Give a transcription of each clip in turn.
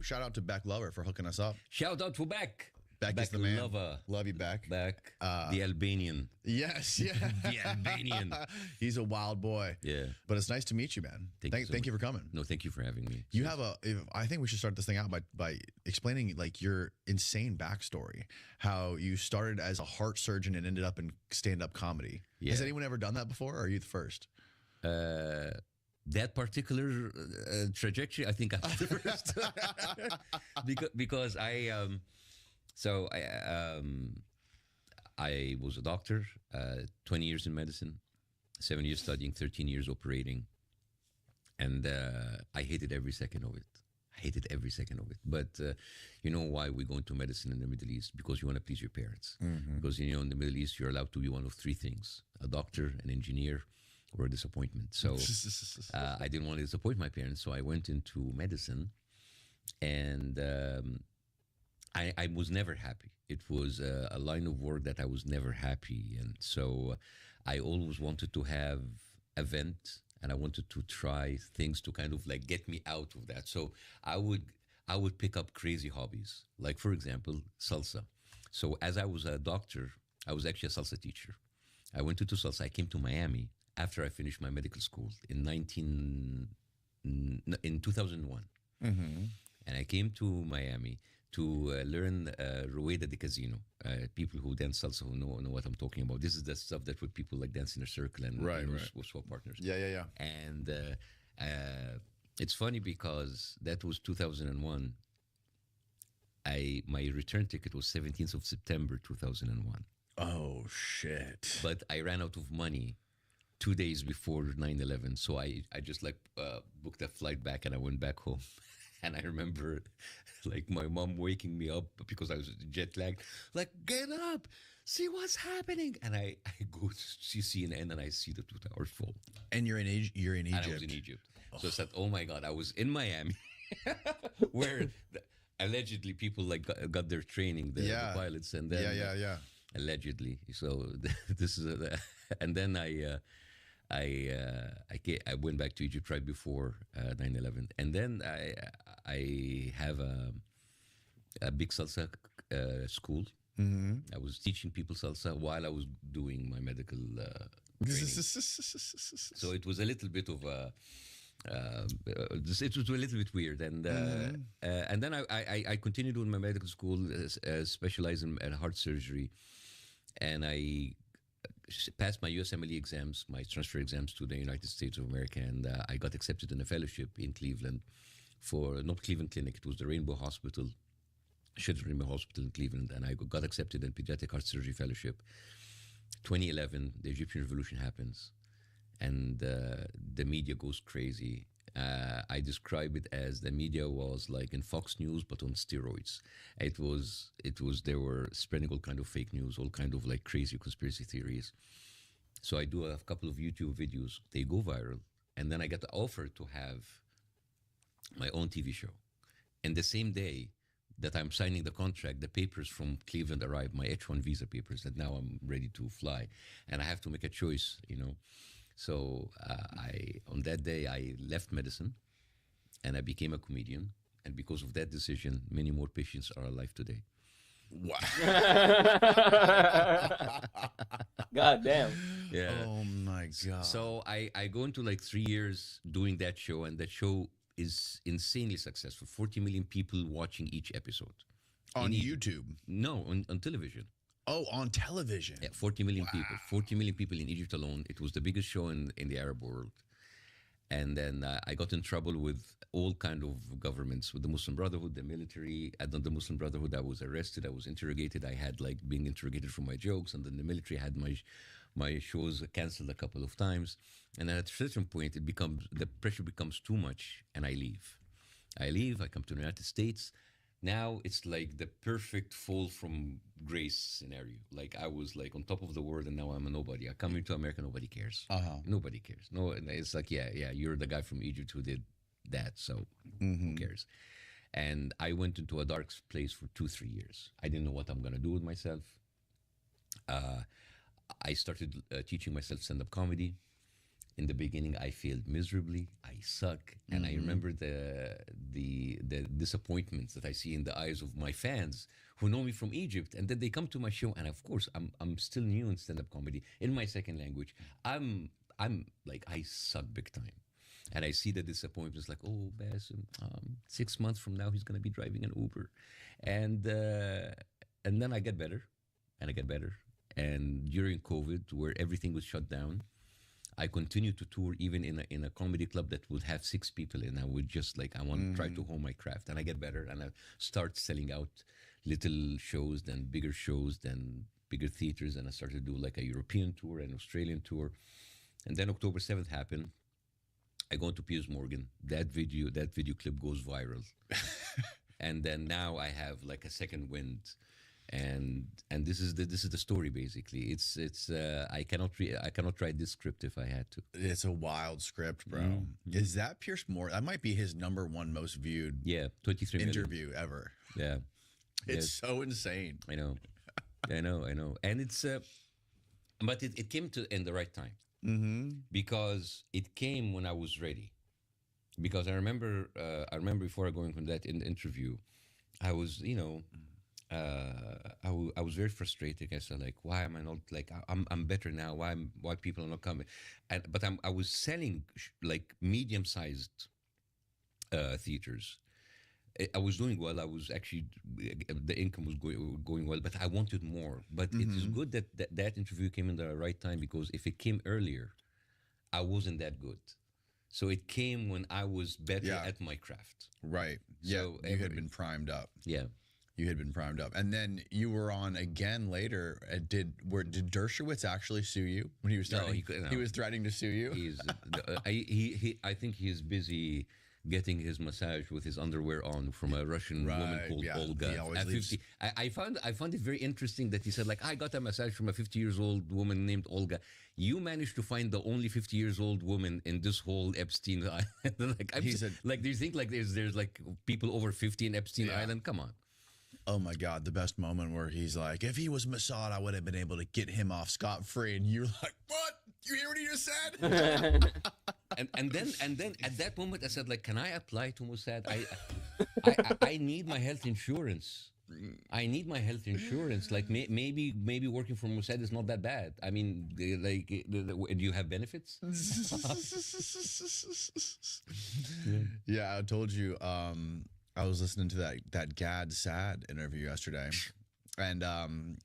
shout out to Beck Lover for hooking us up. Shout out to Beck. Beck is the man. Love you, Beck. Beck, the Albanian. Yes, yeah. The Albanian. He's a wild boy. Yeah. But it's nice to meet you, man. Thank you for coming. No, thank you for having me. You have I think we should start this thing out by explaining like your insane backstory. How you started as a heart surgeon and ended up in stand-up comedy. Yeah. Has anyone ever done that before, or are you the first? That particular trajectory, I think I'm the first. because I was a doctor, 20 years in medicine, 7 years studying, 13 years operating. And I hated every second of it. I hated every second of it. But you know why we go into medicine in the Middle East? Because you want to please your parents. Mm-hmm. Because, you know, in the Middle East, you're allowed to be one of three things: a doctor, an engineer, or a disappointment. So I didn't want to disappoint my parents. So I went into medicine, and I was never happy. It was a line of work that I was never happy. And so I always wanted to have a vent, and I wanted to try things to kind of like get me out of that. So I would pick up crazy hobbies, like, for example, salsa. So as I was a doctor, I was actually a salsa teacher. I went to salsa. I came to Miami after I finished my medical school in 2001. Mm-hmm. And I came to Miami to learn Rueda de Casino. People who dance salsa who know what I'm talking about. This is the stuff that would people like dance in a circle and with swap partners. Yeah. And it's funny because that was 2001. My return ticket was 17th of September 2001. Oh, shit. But I ran out of money 2 days before 9/11. So I just like booked a flight back and I went back home. And I remember like my mom waking me up because I was jet lagged, like, get up, see what's happening. And I go to see CNN and I see the two towers fall. And you're in Egypt. And I was in Egypt. So I said, oh my God, I was in Miami where allegedly people like got their training, the pilots. And then yeah. Allegedly. So this is and then I went back to Egypt right before 9/11, and then I have a big salsa school. Mm-hmm. I was teaching people salsa while I was doing my medical training. So it was a little bit of it was a little bit weird, and then I continued with my medical school, specializing in heart surgery, and I passed my USMLE exams, my transfer exams to the United States of America, and I got accepted in a fellowship in Cleveland for, not Cleveland Clinic, it was the Rainbow Hospital, Children's Rainbow Hospital in Cleveland, and I got accepted in Pediatric Heart Surgery Fellowship. 2011, the Egyptian Revolution happens, and the media goes crazy. I describe it as the media was like in Fox News, but on steroids. They were spreading all kind of fake news, all kind of like crazy conspiracy theories. So I do a couple of YouTube videos, they go viral, and then I get the offer to have my own TV show. And the same day that I'm signing the contract, the papers from Cleveland arrive, my H-1 visa papers, that now I'm ready to fly. And I have to make a choice, you know. So on that day, I left medicine and I became a comedian. And because of that decision, many more patients are alive today. Wow. God damn. Yeah. Oh my God. So I go into like 3 years doing that show, and that show is insanely successful. 40 million people watching each episode. On YouTube? No, on television. Oh, on television. Yeah, 40 million people. 40 million people in Egypt alone. It was the biggest show in the Arab world. And then I got in trouble with all kind of governments, with the Muslim Brotherhood, the military. Under the Muslim Brotherhood, I was arrested. I was interrogated. I had like being interrogated for my jokes. And then the military had my shows canceled a couple of times. And at a certain point, the pressure becomes too much, and I leave. I come to the United States. Now it's like the perfect fall from grace scenario. Like I was like on top of the world, and now I'm a nobody. I come into America, nobody cares. Nobody cares. No, it's like yeah, you're the guy from Egypt who did that, so who cares? And I went into a dark place for 2-3 years. I didn't know what I'm gonna do with myself. I started teaching myself stand-up comedy, In the beginning, I failed miserably. I suck, and I remember the disappointments that I see in the eyes of my fans who know me from Egypt, and then they come to my show, and of course, I'm still new in stand-up comedy in my second language. I'm like I suck big time, and I see the disappointments. Like, oh, Bassem, 6 months from now, he's gonna be driving an Uber, and then I get better, and I get better, and during COVID, where everything was shut down. I continued to tour even in a comedy club that would have 6 people, and I would just like I want to try to hone my craft, and I get better, and I start selling out little shows, then bigger shows, then bigger theaters, and I started to do like a European tour, an Australian tour, and then October 7th happened. I go into Piers Morgan. That video clip goes viral, and then now I have like a second wind. And this is the story basically. It's I cannot write this script if I had to. It's a wild script, bro. Is that Pierce Morgan? That might be his #1 most viewed 23 million interview ever. Yeah, It's so insane. I know, I know, and it's but it came to in the right time because it came when I was ready. Because I remember before going from that interview, I was I was very frustrated. I said, like, why am I not like I'm better now? Why people are not coming? But I was selling like medium-sized theaters. I was doing well. I was actually the income was going well, but I wanted more. But it is good that interview came in the right time, because if it came earlier, I wasn't that good. So it came when I was better at my craft. Right. So you had been primed up. Yeah. You had been primed up, and then you were on again later. Did Dershowitz actually sue you when he was threatening? No, he was threatening to sue you. He's, I think he's busy getting his massage with his underwear on from a Russian woman called Olga. At 50, I found it very interesting that he said, like, I got a massage from a 50-year-old woman named Olga. You managed to find the only 50-year-old woman in this whole Epstein Island. Like, do you think like there's like people over 50 in Epstein Island? Come on. Oh my God, the best moment where he's like, if he was Mossad, I would have been able to get him off scot-free. And you're like, what? You hear what he just said? and then at that moment I said, like, can I apply to Mossad? I need my health insurance. I need my health insurance. Like maybe working for Mossad is not that bad. I mean, like, do you have benefits? Yeah, I told you. I was listening to that Gad Sad interview yesterday, and then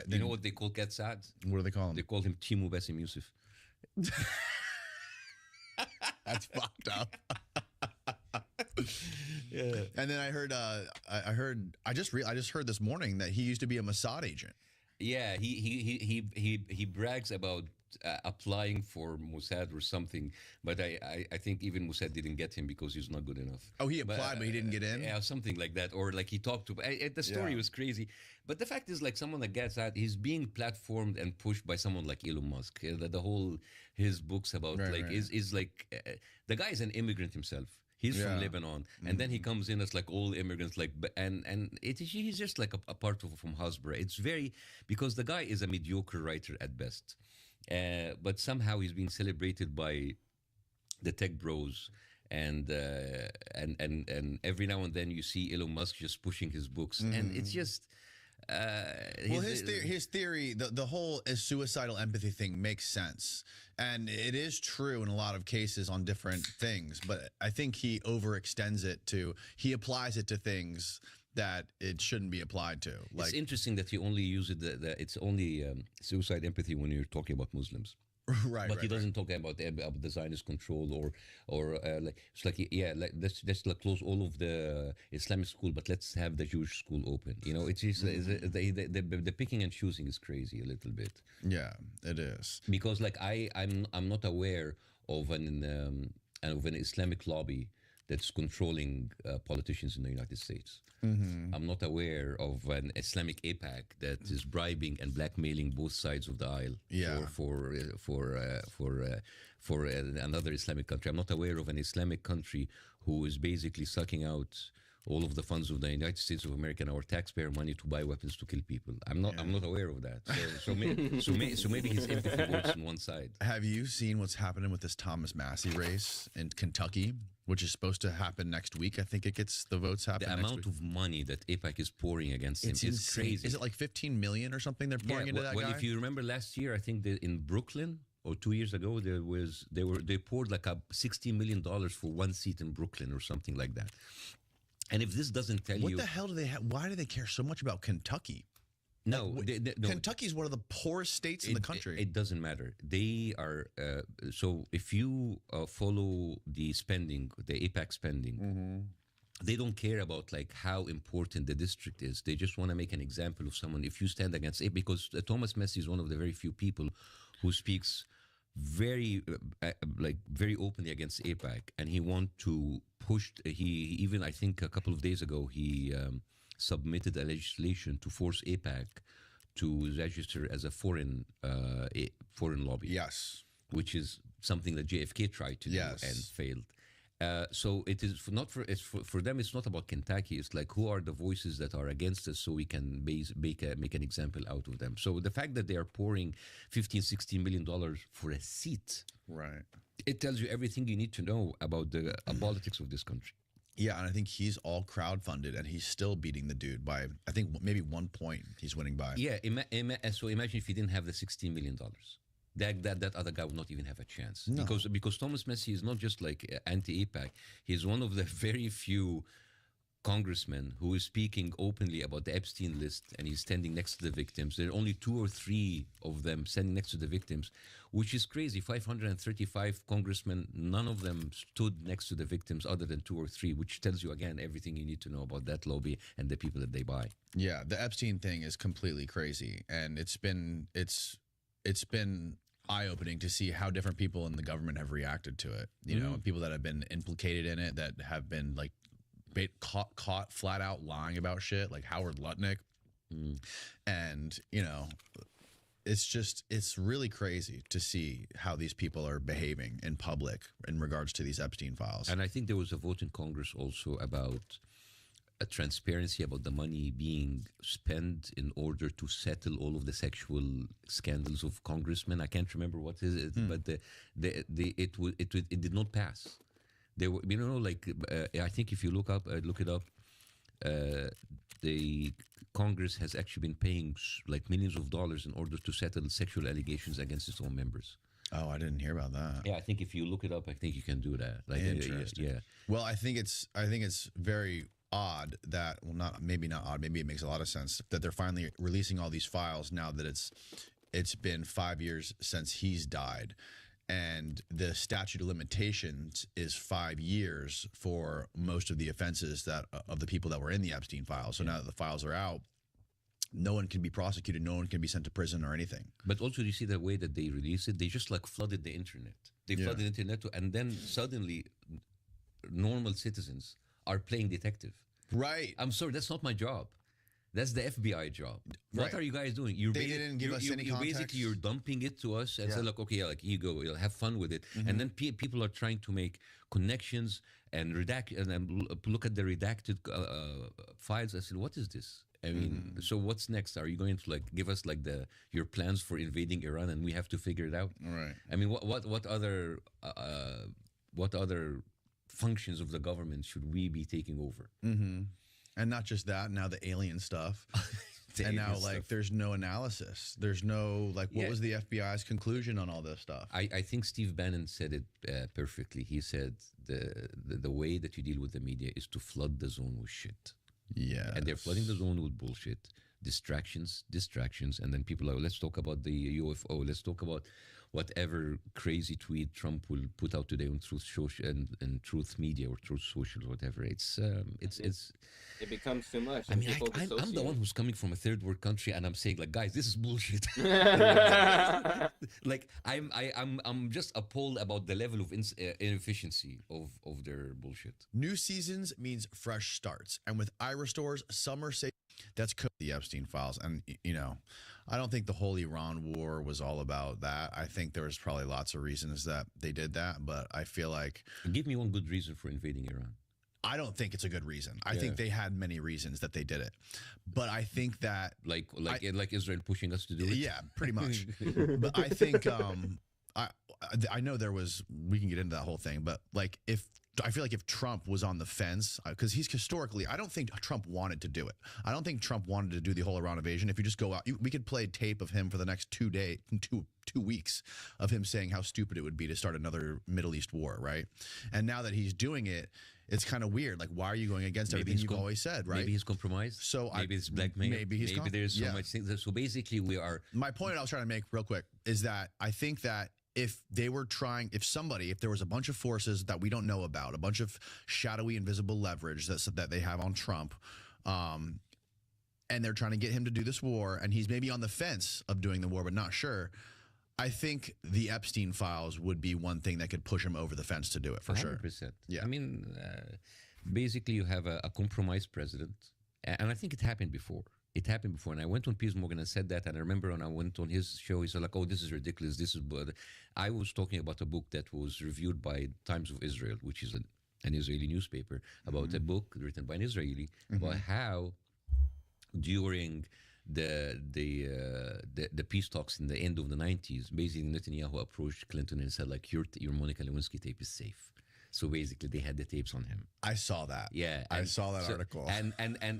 you know what they call Gad Sad? What do they call him? They call him Timu Bassem Youssef. That's fucked up. Yeah. And then I just heard this morning that he used to be a Mossad agent. Yeah, he brags about applying for Mossad or something, but I think even Mossad didn't get him because he's not good enough. Oh, he applied, but he didn't get in? Yeah, something like that. Or like he talked to... the story was crazy. But the fact is, like, someone like Gad Saad, he's being platformed and pushed by someone like Elon Musk. The whole... His books about, is like... the guy is an immigrant himself. He's from Lebanon, and then he comes in as like all immigrants, like, and he's just like a part of from Hasbro. It's very, because the guy is a mediocre writer at best, but somehow he's being celebrated by the tech bros, and every now and then you see Elon Musk just pushing his books, and it's just. His theory, the whole suicidal empathy thing makes sense, and it is true in a lot of cases on different things. But I think he overextends it he applies it to things that it shouldn't be applied to. Like, it's interesting that he only uses it's only suicide empathy when you're talking about Muslims. Right, but he doesn't talk about the Zionist control or like it's like let's like close all of the Islamic school, but let's have the Jewish school open. You know, it's just the picking and choosing is crazy a little bit. Yeah, it is, because like I'm not aware of an Islamic lobby that's controlling politicians in the United States. I'm not aware of an Islamic APAC that is bribing and blackmailing both sides of the aisle for another Islamic country. I'm not aware of an Islamic country who is basically sucking out all of the funds of the United States of America and our taxpayer money to buy weapons to kill people. I'm not aware of that. So maybe his empathy votes on one side. Have you seen what's happening with this Thomas Massey race in Kentucky, which is supposed to happen next week? I think it gets the votes happen. The next amount week. of money that AIPAC is pouring against him is crazy. Is it like 15 million or something they're pouring into that guy? If you remember last year, I think that in Brooklyn or 2 years ago, they poured like $60 million for one seat in Brooklyn or something like that. And if this doesn't tell you, what the hell do they have? Why do they care so much about Kentucky? No, no. Kentucky is one of the poorest states in the country. It doesn't matter. They are so. If you follow the spending, the AIPAC spending, they don't care about like how important the district is. They just want to make an example of someone. If you stand against it, because Thomas Massey is one of the very few people who speaks very very openly against AIPAC, and he want to push. He even, I think a couple of days ago, he submitted a legislation to force AIPAC to register as a foreign lobby. Yes, which is something that JFK tried to do and failed. So it is for them. It's not about Kentucky. It's like, who are the voices that are against us, so we can make an example out of them. So the fact that they are pouring $15-16 million for a seat, right? It tells you everything you need to know about the politics of this country. Yeah, and I think he's all crowdfunded, and he's still beating the dude by, I think, maybe 1 point he's winning by. Yeah, so imagine if he didn't have the $16 million. That other guy would not even have a chance. No. Because Thomas Massey is not just like anti-AIPAC. He's one of the very few congressmen who is speaking openly about the Epstein list, and he's standing next to the victims. There are only 2 or 3 of them standing next to the victims, which is crazy. 535 congressmen, none of them stood next to the victims other than 2 or 3, which tells you again everything you need to know about that lobby and the people that they buy. Yeah, the Epstein thing is completely crazy, and it's been eye-opening to see how different people in the government have reacted to it. You know, people that have been implicated in it, that have been like caught flat out lying about shit, like Howard Lutnick. And you know, it's really crazy to see how these people are behaving in public in regards to these Epstein files. And I think there was a vote in Congress also about a transparency about the money being spent in order to settle all of the sexual scandals of congressmen. I can't remember what is it, but it did not pass. They were, you know, like I think if you look it up, the Congress has actually been paying like millions of dollars in order to settle sexual allegations against its own members. Oh, I didn't hear about that. Yeah, I think if you look it up, I think you can do that. Like, interesting. Yeah. Well, I think it's very odd that, well, maybe not odd, maybe it makes a lot of sense that they're finally releasing all these files now that it's been 5 years since he's died, and the statute of limitations is 5 years for most of the offenses that of the people that were in the Epstein files. So now that the files are out, no one can be prosecuted, no one can be sent to prison or anything. But also, you see the way that they release it, they just like flooded the internet. They flooded the internet, and then suddenly normal citizens are playing detective. Right. I'm sorry, that's not my job. That's the FBI job. What Right. are you guys doing? They didn't give us any context. Basically, you're dumping it to us and say, like, okay, like, here you go, you'll have fun with it. And then people are trying to make connections and look at the redacted files. I said, what is this? I mean, so what's next? Are you going to like give us like your plans for invading Iran, and we have to figure it out? Right. I mean, what other functions of the government should we be taking over? And not just that, now the alien stuff. And now, like, there's no analysis. There's no, like, what was the FBI's conclusion on all this stuff? I think Steve Bannon said it perfectly. He said the way that you deal with the media is to flood the zone with shit. Yeah. And they're flooding the zone with bullshit. Distractions, and then people are, let's talk about the UFO. Let's talk about whatever crazy tweet Trump will put out today on Truth Social and Truth Media or Truth Social, whatever. It becomes too much. I mean, I'm the one who's coming from a third world country, and I'm saying, like, guys, this is bullshit. Like, I'm just appalled about the level of inefficiency of their bullshit. New seasons means fresh starts. And with Ira Store's summer sale, that's the Epstein files. And, you know, I don't think the whole Iran war was all about that. I think there was probably lots of reasons that they did that. But I feel like Give me one good reason for invading Iran. I don't think it's a good reason. I think they had many reasons that they did it, but I think that like Israel pushing us to do it. Yeah, pretty much. But I think I know there was. We can get into that whole thing, but like I feel like if Trump was on the fence, because he's historically, I don't think Trump wanted to do it. I don't think Trump wanted to do the whole Iran invasion. If you just go out, we could play tape of him for the next 2 weeks of him saying how stupid it would be to start another Middle East war, right? And now that he's doing it, it's kind of weird. Like, why are you going against everything you've always said, right? Maybe he's compromised. So maybe it's blackmail. Maybe there's so much things. So basically, we are. My point I was trying to make real quick is that I think that if they were trying, if there was a bunch of forces that we don't know about, a bunch of shadowy, invisible leverage that they have on Trump, and they're trying to get him to do this war, and he's maybe on the fence of doing the war, but not sure. I think the Epstein files would be one thing that could push him over the fence to do it for 100%. sure. Yeah. I mean, basically, you have a compromised president, and I think it happened before. It happened before, and I went on Piers Morgan and said that, and I remember when I went on his show, he said like, "Oh, this is ridiculous. This is." But I was talking about a book that was reviewed by Times of Israel, which is an Israeli newspaper, about a book written by an Israeli about how during the peace talks in the end of the 90s, basically Netanyahu approached Clinton and said like, "Your Monica Lewinsky tape is safe." So basically, they had the tapes on him. I saw that. Yeah, I saw that article. And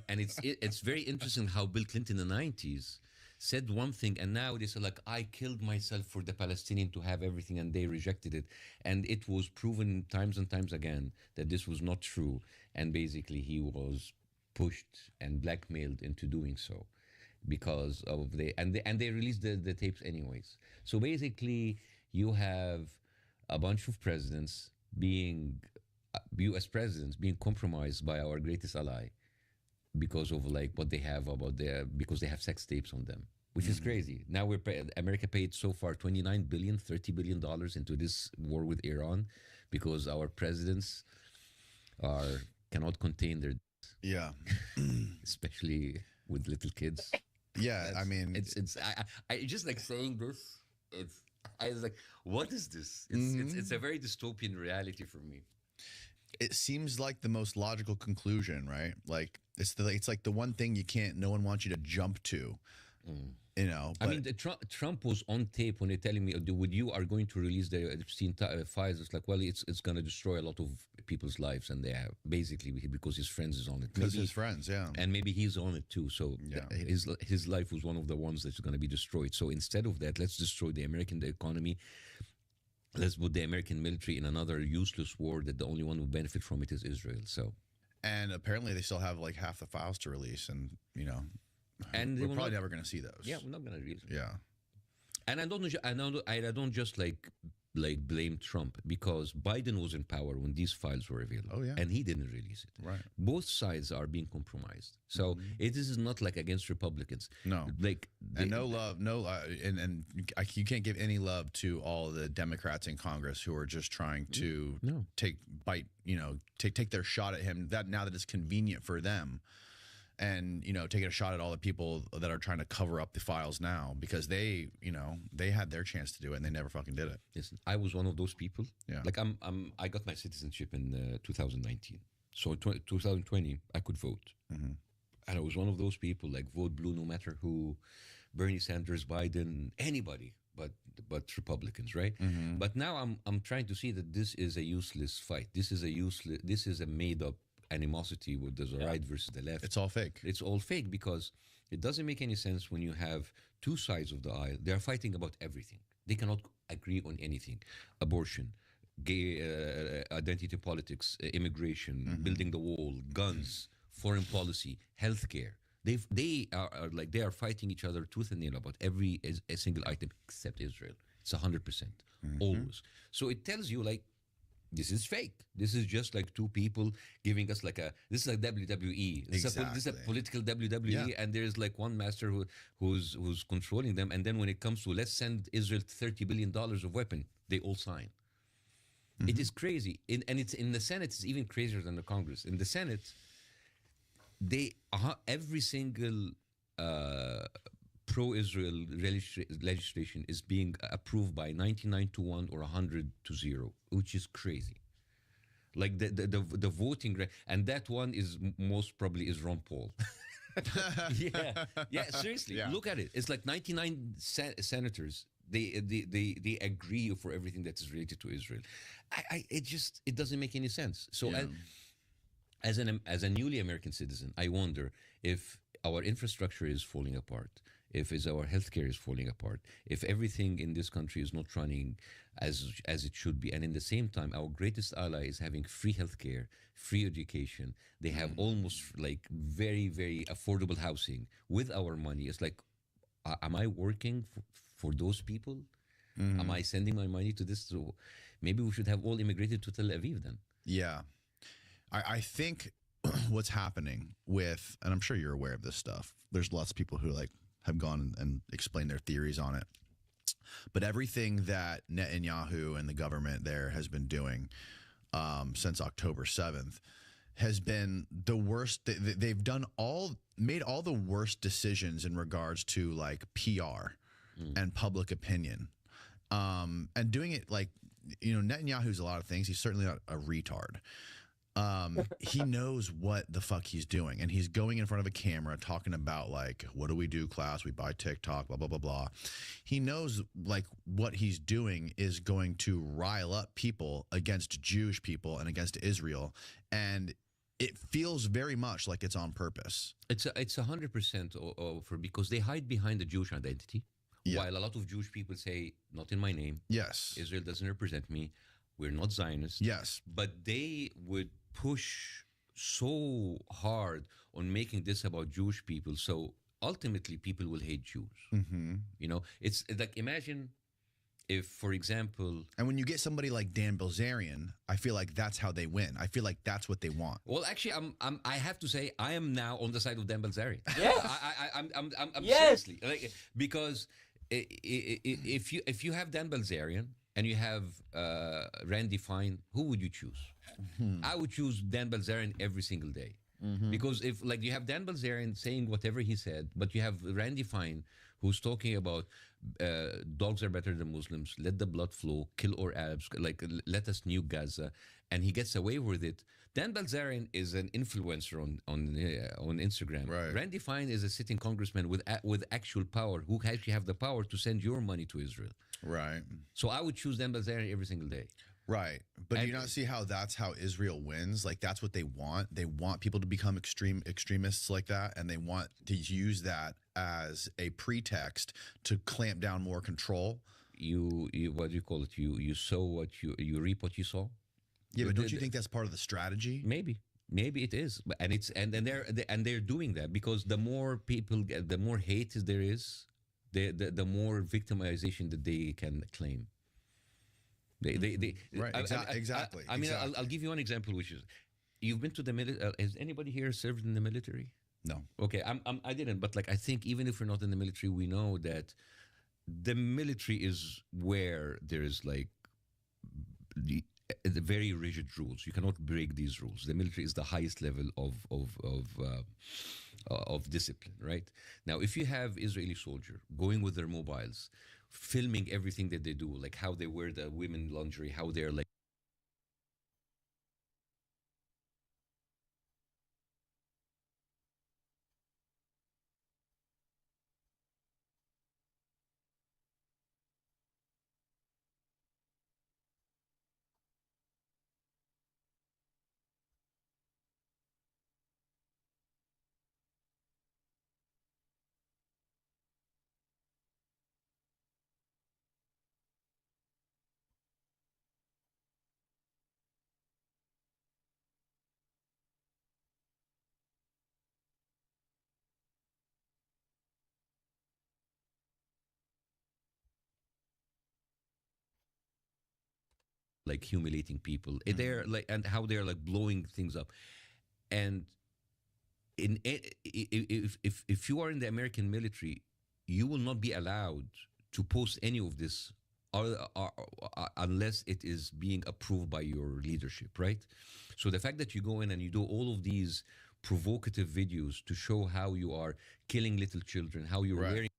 it's very interesting how Bill Clinton in the 90s said one thing, and now they said like, I killed myself for the Palestinian to have everything, and they rejected it, and it was proven times and times again that this was not true, and basically he was pushed and blackmailed into doing so because of they released the tapes anyways. So basically, you have a bunch of presidents being U.S. presidents being compromised by our greatest ally because of like what they have because they have sex tapes on them, which is crazy. Now America paid so far $29 billion, $30 billion into this war with Iran because our presidents cannot contain their especially with little kids. Yeah, I mean, it's I just like saying this. I was like, what is this? It's a very dystopian reality for me. It seems like the most logical conclusion, right? Like it's like the one thing no one wants you to jump to, you know. I mean, Trump was on tape when they're telling me, you are going to release the Epstein files. It's like, well, it's going to destroy a lot of people's lives, and they have basically because his friends is on it. Because his friends, yeah, and maybe he's on it too. So his life was one of the ones that's going to be destroyed. So instead of that, let's destroy the American economy. Let's put the American military in another useless war that the only one who benefit from it is Israel. So, and apparently they still have like half the files to release, and you know. And we're probably never going to see those. Yeah, we're not going to release them. Yeah. And I don't just like blame Trump because Biden was in power when these files were available. Oh, yeah. And he didn't release it. Right. Both sides are being compromised. So it is not like against Republicans. No. Like and no love, you can't give any love to all the Democrats in Congress who are just trying to take their shot at him now that it's convenient for them. And, taking a shot at all the people that are trying to cover up the files now because they had their chance to do it and they never fucking did it. Listen, I was one of those people. Yeah. Like I got my citizenship in 2019. So in 2020, I could vote. And I was one of those people like vote blue no matter who, Bernie Sanders, Biden, anybody but Republicans, right? But now I'm trying to see that this is a useless fight. This is a made up animosity with the right versus the left. It's all fake. It's all fake because it doesn't make any sense when you have two sides of the aisle. They're fighting about everything. They cannot agree on anything. Abortion, gay identity politics, immigration, building the wall, guns, foreign policy, healthcare. They are fighting each other tooth and nail about every a single item except Israel. It's 100% always. So it tells you like, this is fake. This is just like two people giving us this is like WWE. This is a political WWE, and there's like one master who's controlling them. And then when it comes to let's send Israel $30 billion of weapon, they all sign. It is crazy. And it's in the Senate. It's even crazier than the Congress. In the Senate, every single pro-Israel legislation is being approved by 99 to 1 or 100 to 0, which is crazy. like the voting and that one is most probably is Ron Paul. Yeah, seriously, Yeah. look at it. It's like 99 senators. They agree for everything that is related to Israel. It doesn't make any sense. So Yeah. as a newly American citizen, I wonder if our infrastructure is falling apart, if our healthcare is falling apart, if everything in this country is not running as it should be, and in the same time, our greatest ally is having free healthcare, free education. They have almost like very affordable housing with our money. It's like, am I working for those people? Am I sending my money to this? So maybe we should have all immigrated to Tel Aviv then. Yeah. I think what's happening with, and I'm sure you're aware of this stuff, there's lots of people who like have gone and explained their theories on it. But everything that Netanyahu and the government there has been doing since October 7th has been the worst. They've made all the worst decisions in regards to like PR and public opinion. And doing it like, Netanyahu's a lot of things. He's certainly not a retard. He knows what the fuck he's doing, and he's going in front of a camera talking about like, what do we do, class? We buy TikTok, blah blah blah blah. He knows like what he's doing is going to rile up people against Jewish people and against Israel, and it feels very much like it's on purpose. It's 100% for because they hide behind the Jewish identity, while a lot of Jewish people say, "Not in my name." Yes, Israel doesn't represent me. We're not Zionists. Yes, but they would push so hard on making this about Jewish people. So ultimately, people will hate Jews. It's like, imagine if, for example, and when you get somebody like Dan Bilzerian, I feel like that's how they win. I feel like that's what they want. Well, actually, I have to say I am now on the side of Dan Bilzerian. Yes. I'm Yes. seriously, like, because if you have Dan Bilzerian and you have Randy Fine, who would you choose? I would choose Dan Bilzerian every single day. Because if like you have Dan Bilzerian saying whatever he said, but you have Randy Fine who's talking about dogs are better than Muslims, let the blood flow, kill our Arabs, like let us nuke Gaza, and he gets away with it. Dan Bilzerian is an influencer on Instagram. Right. Randy Fine is a sitting congressman with actual power who actually have the power to send your money to Israel. Right. So I would choose Dan Bilzerian every single day. Right. But do you not see how that's how Israel wins? Like, that's what they want. They want people to become extremists like that, and they want to use that as a pretext to clamp down more control. You what do you call it? You sow what you reap what you sow. Yeah, but don't you think that's part of the strategy? Maybe it is, and they're doing that because the more people get, the more hate there is, the more victimization that they can claim. They Right, exactly. I mean, exactly. I'll give you one example, which is, you've been to the military. Has anybody here served in the military? No. Okay, I didn't, but like I think even if we're not in the military, we know that the military is where there is like the very rigid rules. You cannot break these rules. The military is the highest level of discipline, right? Now, if you have Israeli soldier going with their mobiles, filming everything that they do, like how they wear the women lingerie, how they're like humiliating people. They're like, and how they're like blowing things up. And if you are in the American military, you will not be allowed to post any of this unless it is being approved by your leadership, right? So the fact that you go in and you do all of these provocative videos to show how you are killing little children, how you're Right. wearing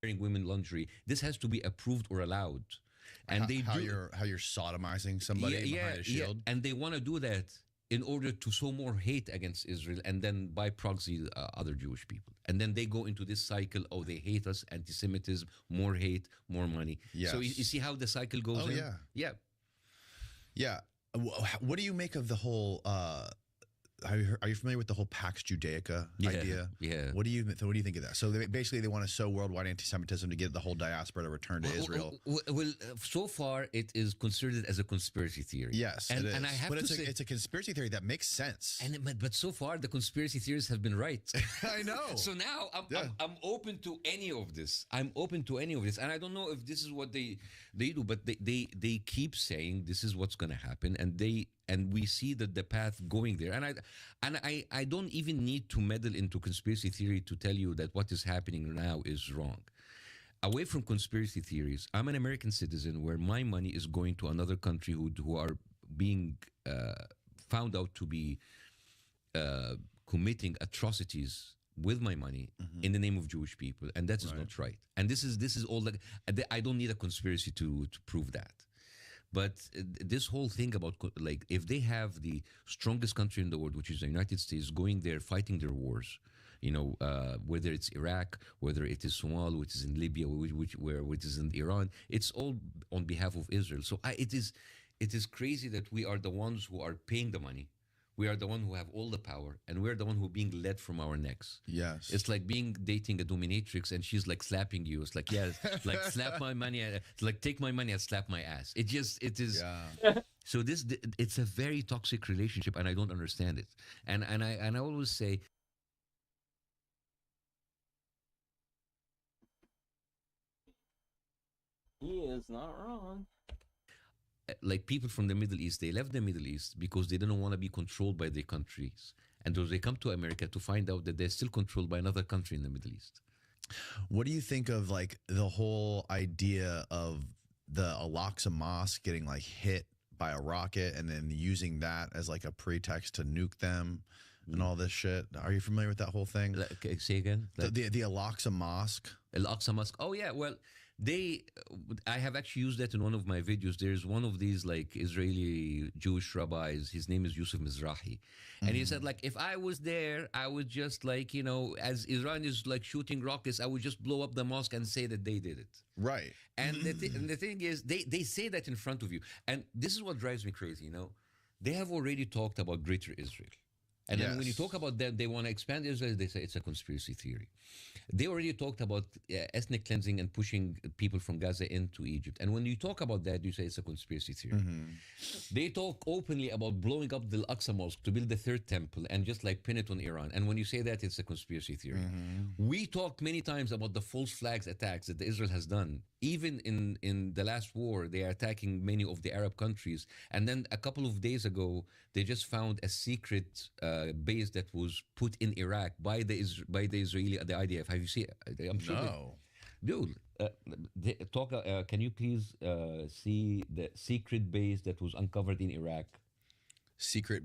wearing women lingerie. This has to be approved or allowed. And how you're sodomizing somebody behind a shield. And they want to do that in order to sow more hate against Israel, and then by proxy other Jewish people. And then they go into this cycle. Oh, they hate us, anti-Semitism, more hate, more money. Yes. So you see how the cycle goes. Yeah. What do you make of the whole? Are you familiar with the whole Pax Judaica idea? Yeah. What do you think of that? So basically, they want to sow worldwide anti-Semitism to get the whole diaspora to return to Israel. Well, so far it is considered as a conspiracy theory. Yes, and it is. I have but to say, it's a conspiracy theory that makes sense. But so far the conspiracy theories have been right. I know. So now I'm open to any of this. I'm open to any of this, and I don't know if this is what they do, but they keep saying this is what's going to happen, and we see that the path going there. And I don't even need to meddle into conspiracy theory to tell you that what is happening now is wrong. Away from conspiracy theories, I'm an American citizen where my money is going to another country who are being found out to be committing atrocities with my money in the name of Jewish people, and that is not right. And this is all like, I don't need a conspiracy to prove that. But this whole thing about, like, if they have the strongest country in the world, which is the United States, going there fighting their wars, whether it's Iraq, whether it is Somalia, which is in Libya, which is in Iran, it's all on behalf of Israel. So it is crazy that we are the ones who are paying the money. We are the one who have all the power, and we're the one who are being led from our necks. Yes. It's like dating a dominatrix, and she's like slapping you. It's like, yeah, like slap my money, like take my money and slap my ass. It is. Yeah. So it's a very toxic relationship, and I don't understand it. And I always say, he is not wrong. like, people from the Middle East, they left the Middle East because they didn't want to be controlled by their countries. And they come to America to find out that they're still controlled by another country in the Middle East. What do you think of, like, the whole idea of the Al-Aqsa Mosque getting, like, hit by a rocket and then using that as, like, a pretext to nuke them and all this shit? Are you familiar with that whole thing? Say again? The Al-Aqsa Mosque. Al-Aqsa Mosque. Oh, yeah. Well, I have actually used that in one of my videos. There's one of these, like, Israeli Jewish rabbis. His name is Yusuf Mizrahi. And he said, like, if I was there, I would just, like, as Iran is, like, shooting rockets, I would just blow up the mosque and say that they did it. Right. And the thing is, they say that in front of you. And this is what drives me crazy, They have already talked about Greater Israel. And then when you talk about them, they want to expand Israel, they say it's a conspiracy theory. They already talked about ethnic cleansing and pushing people from Gaza into Egypt. And when you talk about that, you say it's a conspiracy theory. They talk openly about blowing up the Al-Aqsa Mosque to build the third temple and just, like, pin it on Iran. And when you say that, it's a conspiracy theory. We talked many times about the false flags attacks that Israel has done. Even in the last war, they are attacking many of the Arab countries. And then a couple of days ago, they just found a secret base that was put in Iraq by the Israeli, the IDF. Have you seen? I'm sure. No. Dude, can you please see the secret base that was uncovered in Iraq? Secret.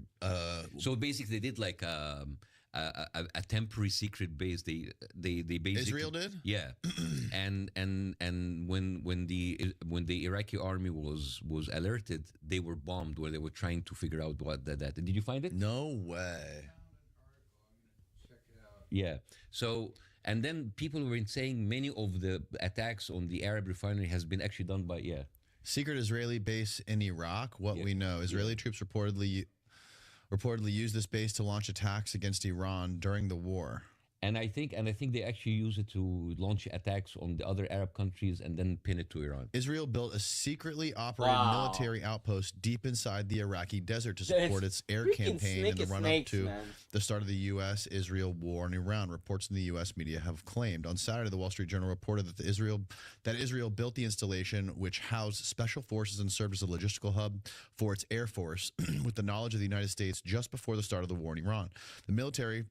So basically, they did, like, a temporary secret base. They basically, Israel did? Yeah. and when the Iraqi army was alerted, they were bombed where they were trying to figure out what that. Did you find it? No way. Yeah. So, and then people were saying many of the attacks on the Arab refinery has been actually done by Secret Israeli base in Iraq. What we know, Israeli troops reportedly used this base to launch attacks against Iran during the war. And I think they actually use it to launch attacks on the other Arab countries and then pin it to Iran. Israel built a secretly operated military outpost deep inside the Iraqi desert to support its air campaign in the run-up to the start of the U.S.-Israel war in Iran. Reports in the U.S. media have claimed. On Saturday, the Wall Street Journal reported that Israel built the installation, which housed special forces and served as a logistical hub for its air force, with the knowledge of the United States just before the start of the war in Iran. The military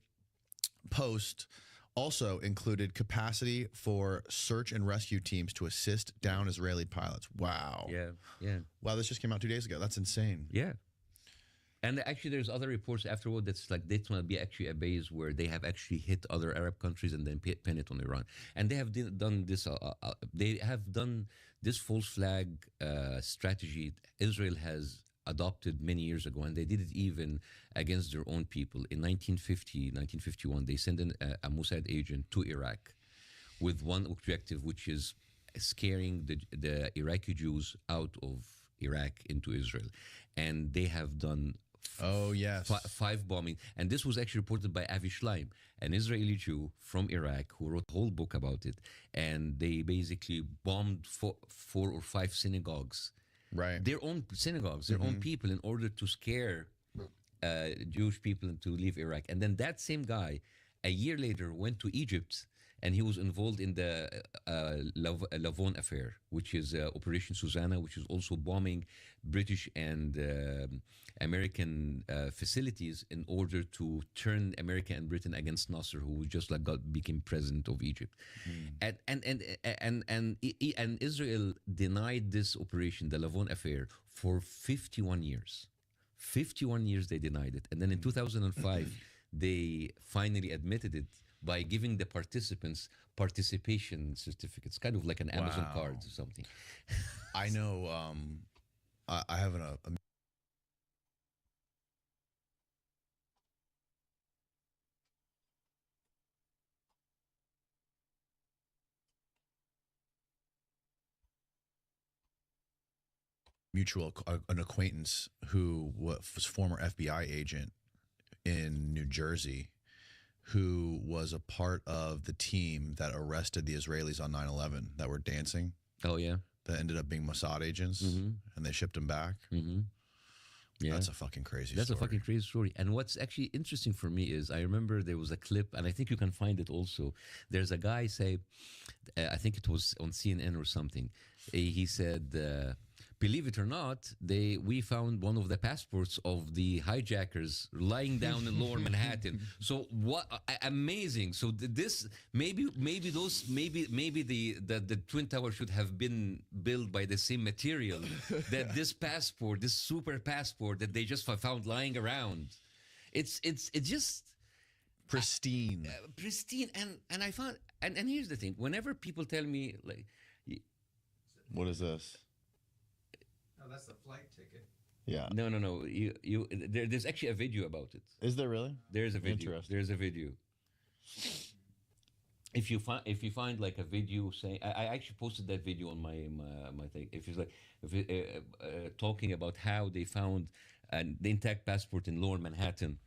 post also included capacity for search and rescue teams to assist down Israeli pilots. Wow. Yeah. Wow, this just came out 2 days ago. That's insane. Yeah. And actually, there's other reports afterward that's like this might be actually a base where they have actually hit other Arab countries and then pin it on Iran. And they have done this. They have done this false flag strategy. Israel has adopted many years ago, and they did it even against their own people. In 1950, 1951, they sent in a Mossad agent to Iraq with one objective, which is scaring the Iraqi Jews out of Iraq into Israel. And they have done Oh, yes. 5 bombing. And this was actually reported by Avi Shleim, an Israeli Jew from Iraq who wrote a whole book about it. And they basically bombed 4 or 5 synagogues, Right. their own synagogues, their own people, in order to scare Jewish people to leave Iraq. And then that same guy, a year later, went to Egypt, and he was involved in the Lavon affair, which is Operation Susanna, which is also bombing British and American facilities in order to turn America and Britain against Nasser, who just like became president of Egypt. And Israel denied this operation, the Lavon affair, for 51 years. 51 years they denied it. And then in 2005, they finally admitted it by giving the participants participation certificates, kind of like an Amazon Wow. cards or something. I know. I have a an acquaintance who was former FBI agent in New Jersey, who was a part of the team that arrested the Israelis on 9/11 that were dancing, Oh, yeah. that ended up being Mossad agents, and they shipped them back. Yeah. That's a fucking crazy That's story. a fucking crazy story. And what's actually interesting for me is I remember there was a clip, and I think you can find it also. There's a guy say, I think it was on CNN or something. He said, believe it or not, we found one of the passports of the hijackers lying down in Lower Manhattan. So what amazing! So this maybe the Twin Tower should have been built by the same material that this passport, this super passport that they just found lying around. It's just Pristine. pristine. And I found and here's the thing: whenever people tell me like, What is this? No, that's the flight ticket. Yeah. no, there's actually a video about it. Is there really? There's a video. Interesting. There's a video. If you find like a video saying, I actually posted that video on my thing. If it's like talking about how they found the intact passport in Lower Manhattan.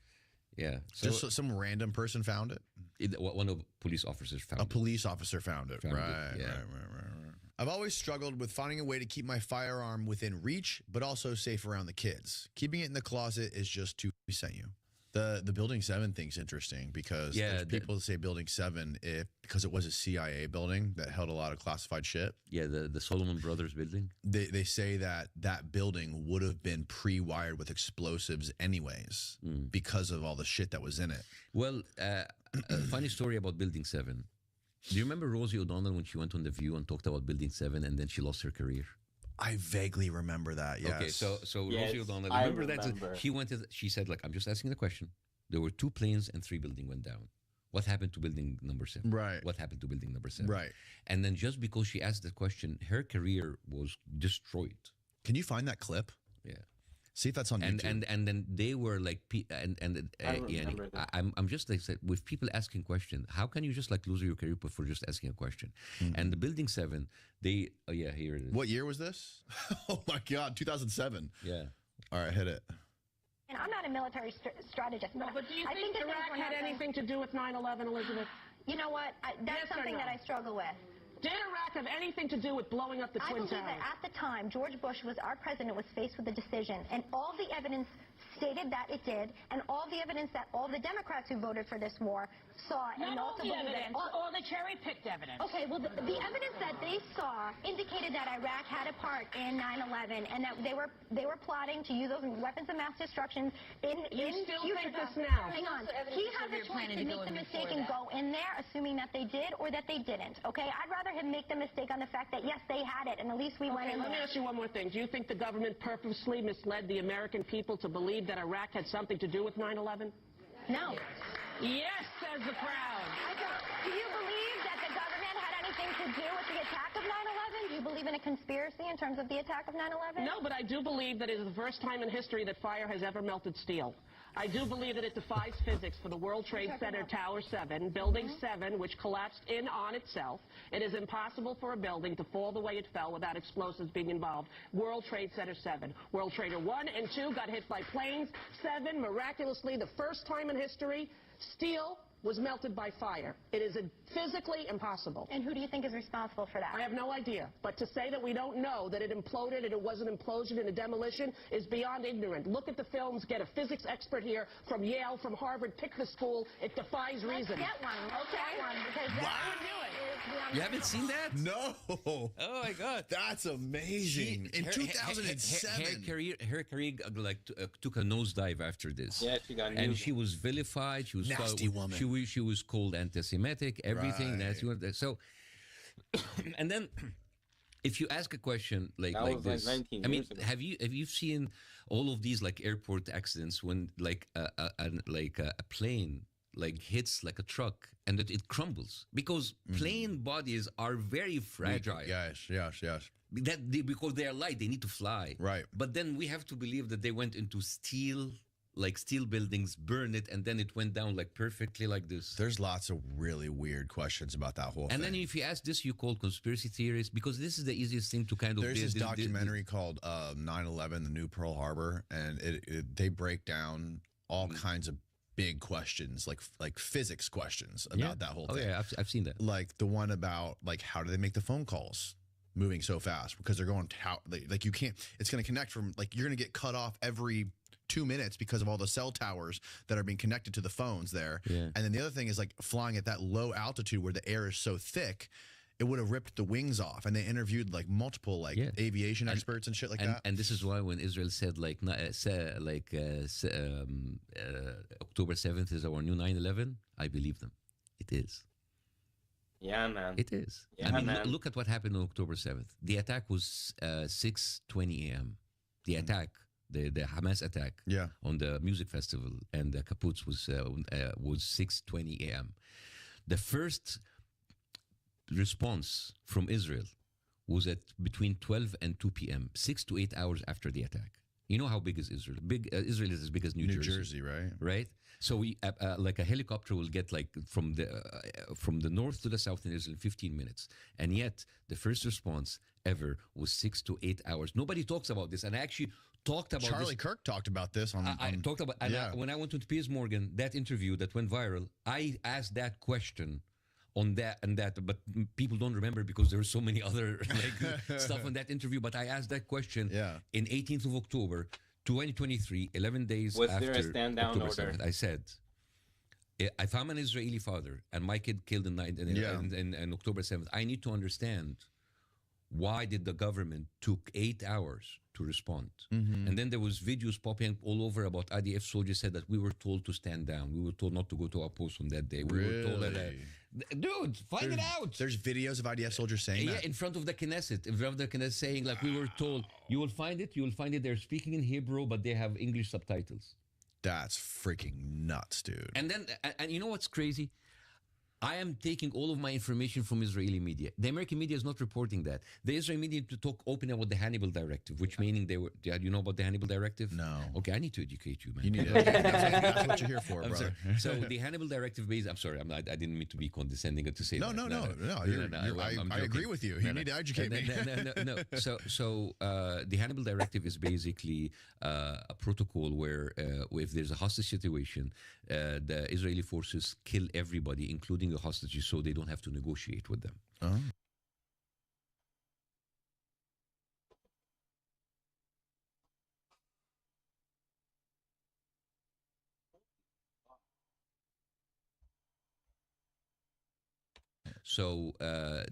Yeah. So Just some random person found it? one of the police officers found A it. police officer found it. Found it, Right, yeah. right. I've always struggled with finding a way to keep my firearm within reach, but also safe around the kids. Keeping it in the closet is just too sent you. The Building 7 thing's interesting because there's people say Building 7 because it was a CIA building that held a lot of classified shit. Yeah, the Solomon Brothers building. They say that building would have been pre-wired with explosives anyways because of all the shit that was in it. Well, a funny story about Building 7. Do you remember Rosie O'Donnell when she went on The View and talked about Building 7 and then she lost her career? I vaguely remember that, yes. Okay, so Yes, Rosie O'Donnell, I remember that? remember. She said, like, I'm just asking the question. There were 2 planes and 3 buildings went down. What happened to building number 7? Right. What happened to building number 7? Right. And then just because she asked the question, her career was destroyed. Can you find that clip? Yeah. See if that's on YouTube. And then they were like, I remember that. I'm just like with people asking questions. How can you just like lose your career for just asking a question? And the Building 7, here it is. What year was this? Oh my God, 2007. Yeah. All right, hit it. And I'm not a military strategist. No, but do you I think the things Iraq we're had not anything to do with 9/11, Elizabeth? You know what? That's Yes or something no? that I struggle with. Did Iraq have anything to do with blowing up the I Twin believe Towers? that at the time, George Bush our president, was faced with a decision, and all the evidence stated that it did, and all the evidence that all the Democrats who voted for this war saw and Not all also the believe evidence, that. all the cherry-picked evidence. Okay, well, the evidence that they saw indicated that Iraq had a part in 9/11, and that they were plotting to use those weapons of mass destruction in still future think this stuff. now? Hang on. evidence He to show has a you're choice planning to to make go the in mistake before and go in there, assuming that they did or that they didn't. Okay, I'd rather him make the mistake on the fact that yes, they had it, and at least we went Okay, in let me there. ask you one more thing. Do you think the government purposely misled the American people to believe that Iraq had something to do with 9/11? No. Yes, says the crowd. Do you believe that the government had anything to do with the attack of 9/11? Do you believe in a conspiracy in terms of the attack of 9/11? No, but I do believe that it is the first time in history that fire has ever melted steel. I do believe that it defies physics for the World Trade Center Tower 7, Building 7, which collapsed in on itself. It is impossible for a building to fall the way it fell without explosives being involved. World Trade Center 7. World Trader 1 and 2 got hit by planes. 7, miraculously, the first time in history, steel was melted by fire. It is physically impossible. And who do you think is responsible for that? I have no idea. But to say that we don't know that it imploded and it was an implosion and a demolition is beyond ignorant. Look at the films. Get a physics expert here from Yale, from Harvard. Pick the school. It defies reason. Let's get one. Let's get one, because that would do it. You haven't seen that? No. Oh my God. That's amazing. In 2007. Her career took a nosedive after this. Yeah, she got and news. she was vilified. She was Nasty woman. She was called anti-Semitic. Everything. Right. That's so. And then, if you ask a question like was this, 19 I mean, years ago. have you seen all of these like airport accidents when like a plane like hits like a truck and that it crumbles because plane bodies are very fragile. Yes. Because they are light, they need to fly. Right. But then we have to believe that they went into steel buildings, burn it, and then it went down like perfectly like this. There's lots of really weird questions about that whole thing. And then if you ask this, you call conspiracy theories because this is the easiest thing to kind of. There's this documentary called 9/11, the New Pearl Harbor, and they break down all kinds of big questions, like physics questions about that whole thing. Oh yeah, I've seen that. Like the one about like how do they make the phone calls moving so fast because they're going like you can't. It's going to connect from like you're going to get cut off every 2 minutes because of all the cell towers that are being connected to the phones there. Yeah. And then the other thing is like flying at that low altitude where the air is so thick, it would have ripped the wings off. And they interviewed like multiple aviation experts and shit like that. And this is why when Israel said October 7th is our new 9/11, I believe them. It is. Yeah, man. It is. Yeah, I mean, man. look at what happened on October 7th. The attack was 6:20 a.m. The attack. The Hamas attack on the music festival and the Kaputz was 6:20 a.m. The first response from Israel was at between 12 and 2 p.m., 6 to 8 hours after the attack. You know how big is Israel? Israel is as big as New Jersey, right? Right. So we like a helicopter will get like from the north to the south in Israel in 15 minutes, and yet the first response ever was 6 to 8 hours. Nobody talks about this, and I actually talked about Charlie Kirk talked about this on. I talked about when I went to Piers Morgan, that interview that went viral. I asked that question on that and that, but people don't remember because there were so many other stuff on that interview. But I asked that question in 18th of October, 2023, 11 days Was after there a stand down October order? 7th. I said, if I'm an Israeli father and my kid killed in October 7th, I need to understand why did the government took 8 hours to respond. And then there was videos popping all over about IDF soldiers said that we were told to stand down. We were told not to go to our post on that day. We were told that. Dude, find it out. There's videos of IDF soldiers saying that. Yeah, in front of the Knesset. In front of the Knesset saying like we were told. You will find it. They're speaking in Hebrew, but they have English subtitles. That's freaking nuts, dude. And then, and you know what's crazy? I am taking all of my information from Israeli media. The American media is not reporting that. The Israeli media to talk openly about the Hannibal Directive, which meaning they were. Do you know about the Hannibal Directive? No. Okay, I need to educate you, man. You need to. That's what you're here for, I'm brother. sorry. So the Hannibal Directive base. I'm sorry. I didn't mean to be condescending to say No. I agree with you. You need to educate me. No. So the Hannibal Directive is basically a protocol where if there's a hostage situation, the Israeli forces kill everybody, including the hostages, so they don't have to negotiate with them. Oh. So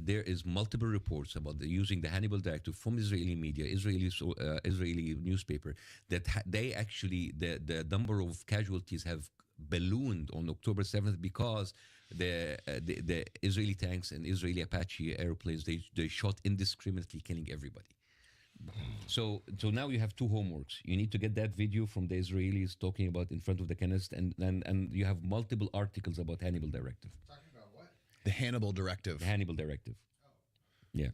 there is multiple reports about using the Hannibal Directive from Israeli media, Israeli newspaper, that they actually the number of casualties have ballooned on October 7th because the Israeli tanks and Israeli Apache airplanes they shot indiscriminately, killing everybody. So now you have two homeworks. You need to get that video from the Israelis talking about in front of the Knesset, and you have multiple articles about Hannibal Directive. Talking about what? The Hannibal Directive. The Hannibal Directive. Yeah.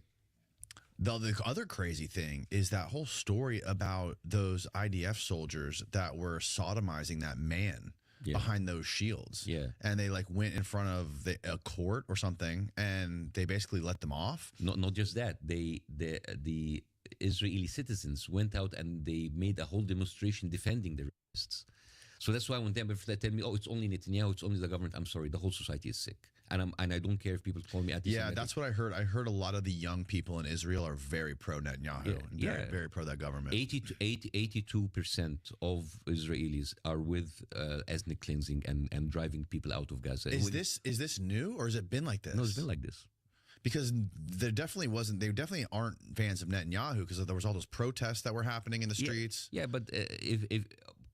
The other crazy thing is that whole story about those IDF soldiers that were sodomizing that man behind those shields. Yeah. And they like went in front of a court or something, and they basically let them off. Not just that. The Israeli citizens went out and they made a whole demonstration defending the rapists. So that's why when they tell me, "Oh, it's only Netanyahu, it's only the government," I'm sorry, the whole society is sick, and I don't care if people call me anti-Semitic. Yeah, that's what I heard. I heard a lot of the young people in Israel are very pro Netanyahu, very pro that government. 82% of Israelis are with ethnic cleansing and driving people out of Gaza. Is this new, or has it been like this? No, it's been like this. Because they definitely aren't fans of Netanyahu, because there was all those protests that were happening in the streets. Yeah, but if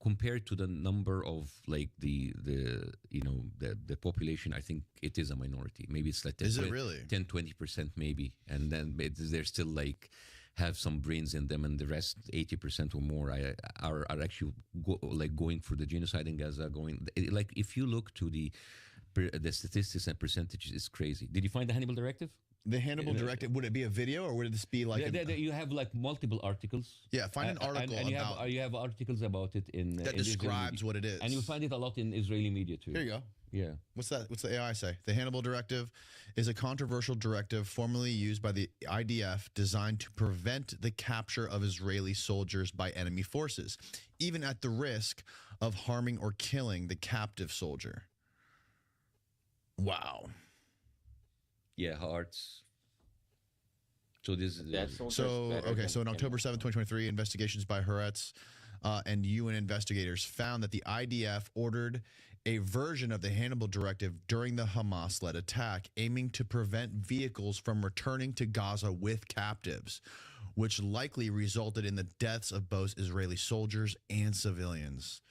compared to the number of like the population, I think it is a minority. Maybe it's like 10, is it really 10-20% maybe, and then they're still like have some brains in them, and the rest 80% or more are actually going for the genocide in Gaza. Like if you look to the statistics and percentages, is crazy. Did you find the Hannibal Directive? The Hannibal Directive, would it be a video, or would this be like you have like multiple articles? Yeah, find an article and about you have articles about it that describes what it is, and you'll find it a lot in Israeli media too. Here you go. Yeah. What's that? What's the AI say? The Hannibal Directive is a controversial directive formerly used by the IDF designed to prevent the capture of Israeli soldiers by enemy forces, even at the risk of harming or killing the captive soldier. Wow. Yeah, hearts. So this is So in October 7, 2023, investigations by Haaretz and UN investigators found that the IDF ordered a version of the Hannibal Directive during the Hamas-led attack, aiming to prevent vehicles from returning to Gaza with captives, which likely resulted in the deaths of both Israeli soldiers and civilians.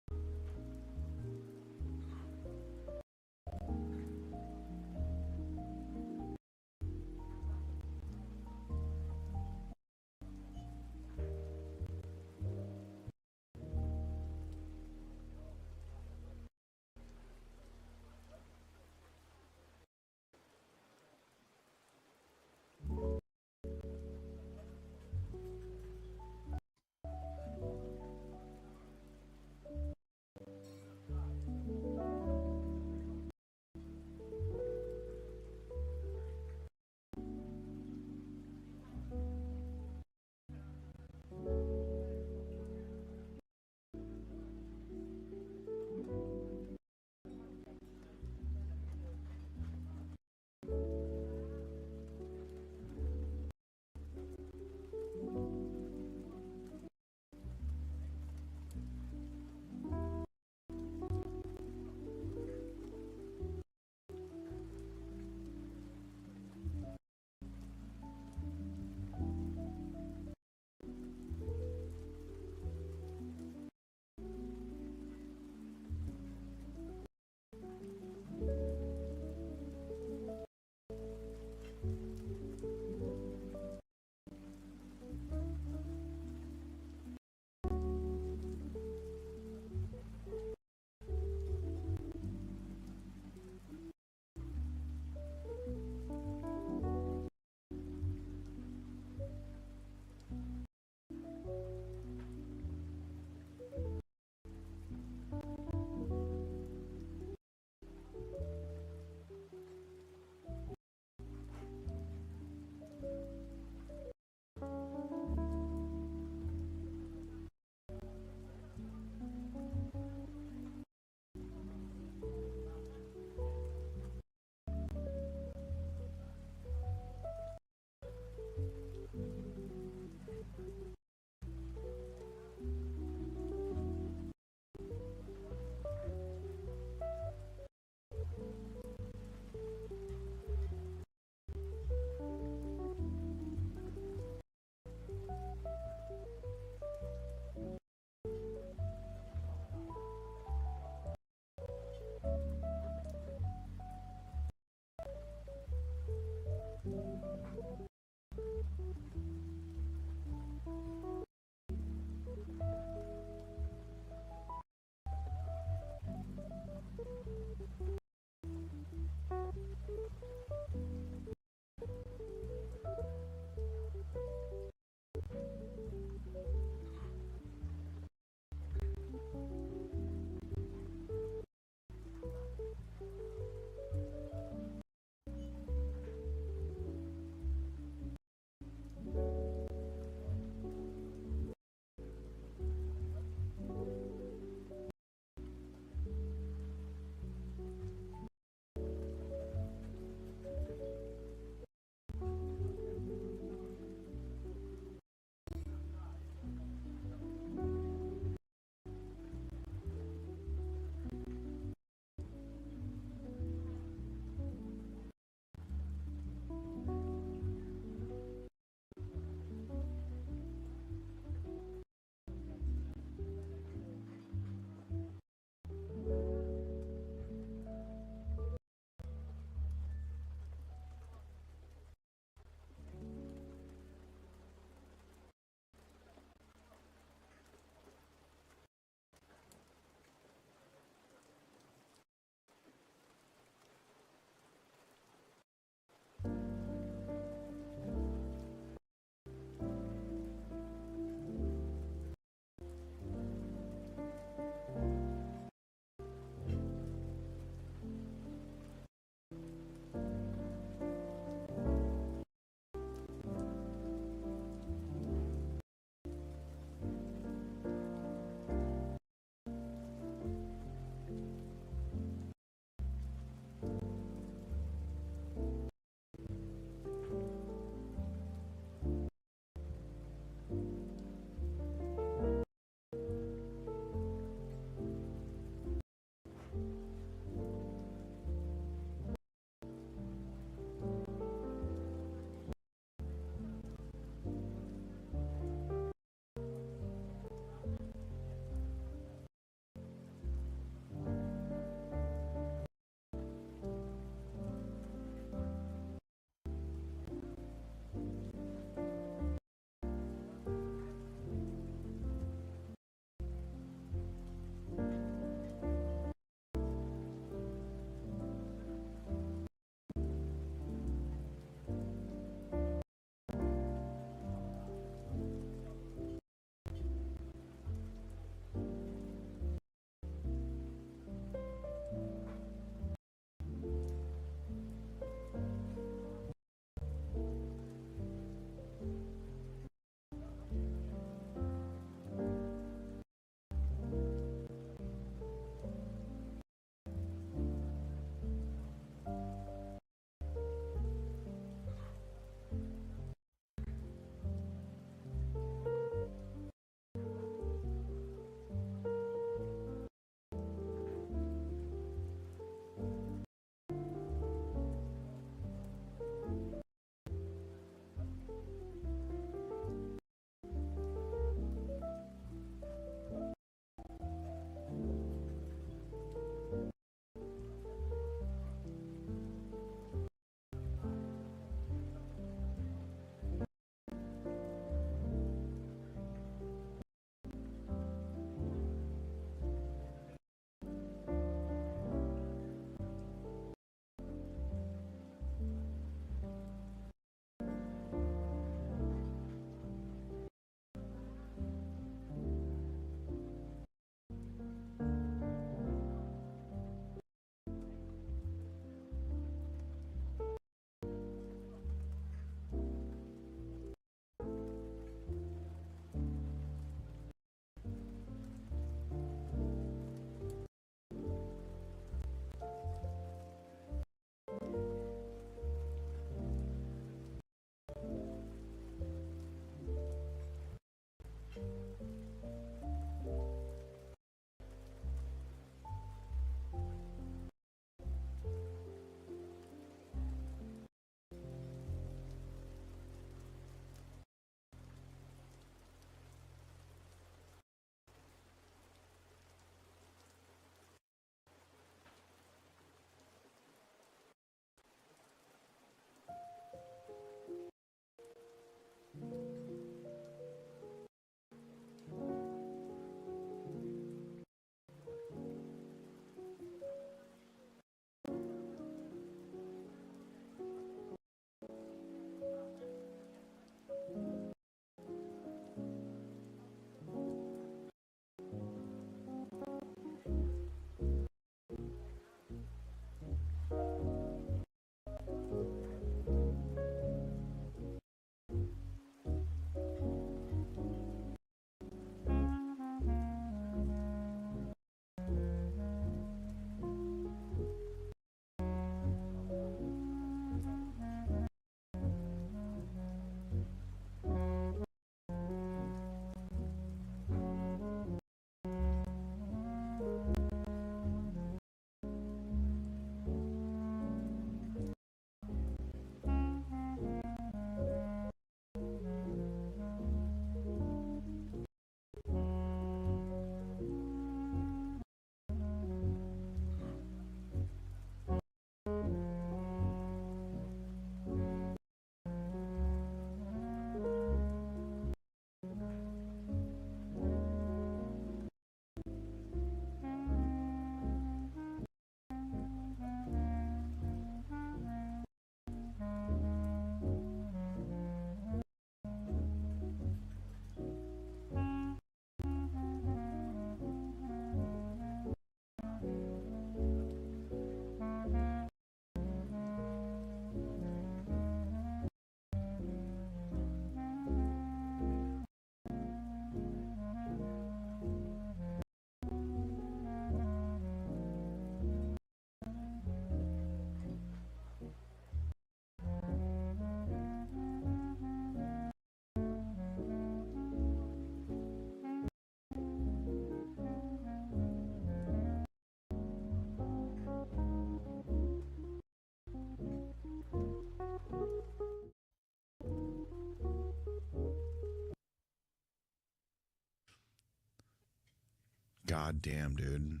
God damn, dude.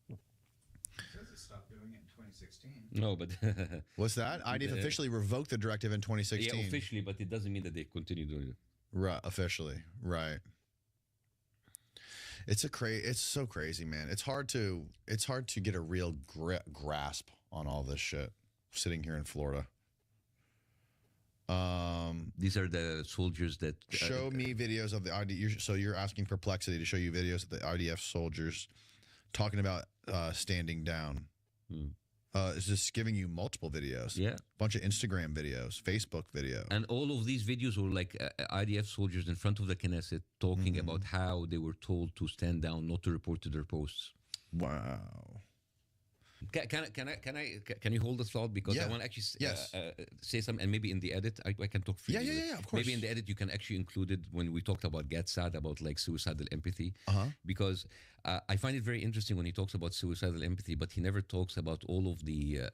It says it stopped doing it in 2016. No, but What's that? IDF officially revoked the directive in 2016. yeah, officially, but it doesn't mean that they continue doing it. Right, officially, right. It's so crazy, man. It's hard to get a real grasp on all this shit sitting here in Florida. These are the soldiers that Show me videos of the IDF. So you're asking Perplexity to show you videos of the IDF soldiers talking about standing down. It's just giving you multiple videos. Yeah. Bunch of Instagram videos, Facebook video. And all of these videos were like IDF soldiers in front of the Knesset talking about how they were told to stand down, not to report to their posts. Wow. Can you hold the thought, because Yeah. I want to actually Yes. say something, and maybe in the edit I can talk freely. Yeah, of course. Maybe in the edit you can actually include it when we talked about Get Sad, about like suicidal empathy, because I find it very interesting when he talks about suicidal empathy, but he never talks about all of the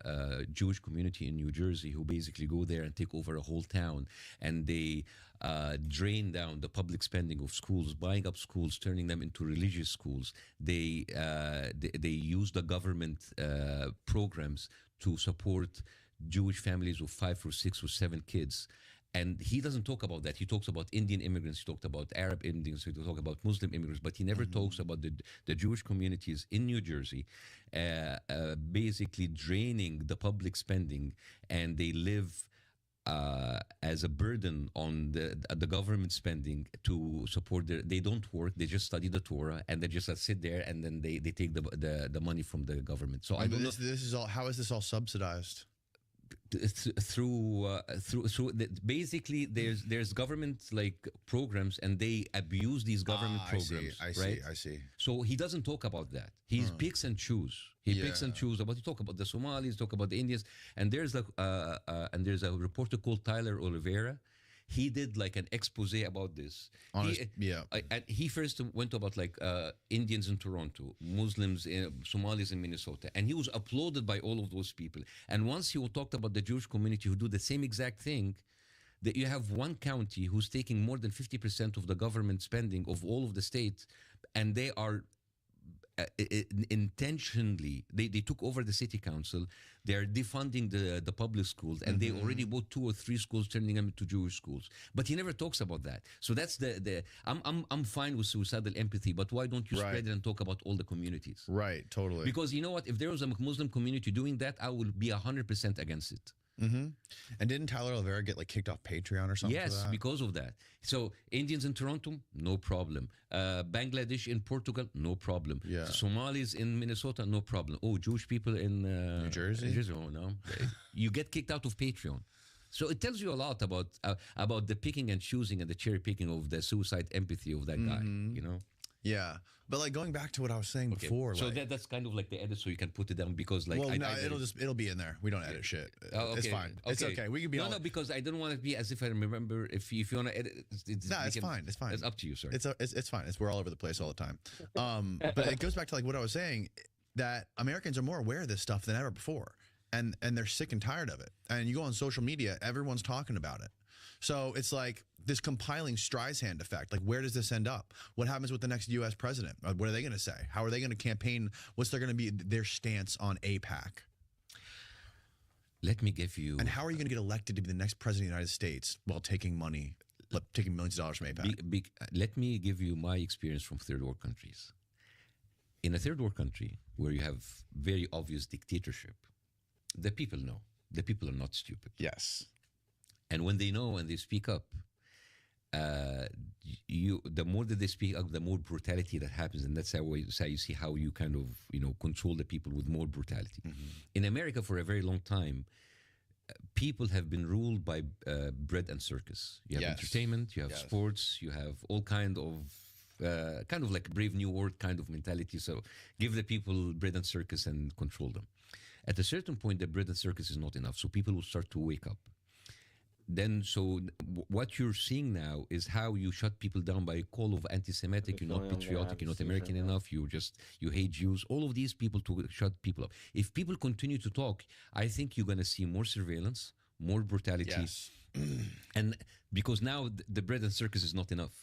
Jewish community in New Jersey who basically go there and take over a whole town, and they drain down the public spending of schools, buying up schools, turning them into religious schools. They use the government programs to support Jewish families with 5 or 6 or 7 kids. And he doesn't talk about that. He talks about Indian immigrants. He talked about Arab Indians. He talks about Muslim immigrants. But he never talks about the Jewish communities in New Jersey basically draining the public spending, and they live as a burden on the government spending to support they don't work, they just study the Torah, and they just sit there, and then they take the money from the government. So I don't know. This is all. How is this all subsidized? Through basically there's government like programs, and they abuse these government programs. I see. So he doesn't talk about that. He picks and choose. He picks and chooses about. He talk about the Somalis, talk about the Indians, and there's a reporter called Tyler Oliveira. He did like an expose about this. He first went about like Indians in Toronto, Muslims, Somalis in Minnesota, and he was applauded by all of those people. And once he talked about the Jewish community who do the same exact thing, that you have one county who's taking more than 50% of the government spending of all of the states, and they are intentionally they took over the city council. They're defunding the public schools, and they already bought 2 or 3 schools, turning them into Jewish schools. But he never talks about that. So that's I'm fine with suicidal empathy, but why don't you spread it and talk about all the communities? Right, totally. Because you know what, if there was a Muslim community doing that, I would be 100% against it. And didn't Tyler Oliveira get like kicked off Patreon or something? Yes, because of that. So Indians in Toronto, no problem. Bangladesh in Portugal, no problem. Yeah. Somalis in Minnesota, no problem. Oh, Jewish people in New Jersey? Oh no, you get kicked out of Patreon. So it tells you a lot about the picking and choosing and the cherry picking of the suicide empathy of that guy. You know. Yeah, but like going back to what I was saying before, so like, that's kind of like the edit, so you can put it down, because like it'll be in there. We don't edit shit. Oh, It's fine. It's okay. We can be no, because I don't want to be as if I remember. If you want to edit, it's fine. It's fine. It's up to you, sir. It's fine. We're all over the place all the time. But it goes back to like what I was saying, that Americans are more aware of this stuff than ever before, and they're sick and tired of it. And you go on social media, everyone's talking about it. So it's like this compiling Streisand effect. Like, where does this end up? What happens with the next U.S. president? What are they going to say? How are they going to campaign? What's going to be their stance on AIPAC? Let me give you... And how are you going to get elected to be the next president of the United States while taking money, taking millions of dollars from AIPAC? Let me give you my experience from third world countries. In a third world country where you have very obvious dictatorship, the people know. The people are not stupid. Yes. And when they know and they speak up, the more that they speak up, the more brutality that happens, and that's how you see how you kind of control the people with more brutality. In America, for a very long time, people have been ruled by bread and circus. You have entertainment, you have sports, you have all kind of like Brave New World kind of mentality. So give the people bread and circus and control them. At a certain point, the bread and circus is not enough, so people will start to wake up. Then, so what you're seeing now is how you shut people down by a call of anti-Semitic. You're not patriotic. You're not American enough. You hate Jews. All of these people to shut people up. If people continue to talk, I think you're going to see more surveillance, more brutality, and because now the bread and circus is not enough.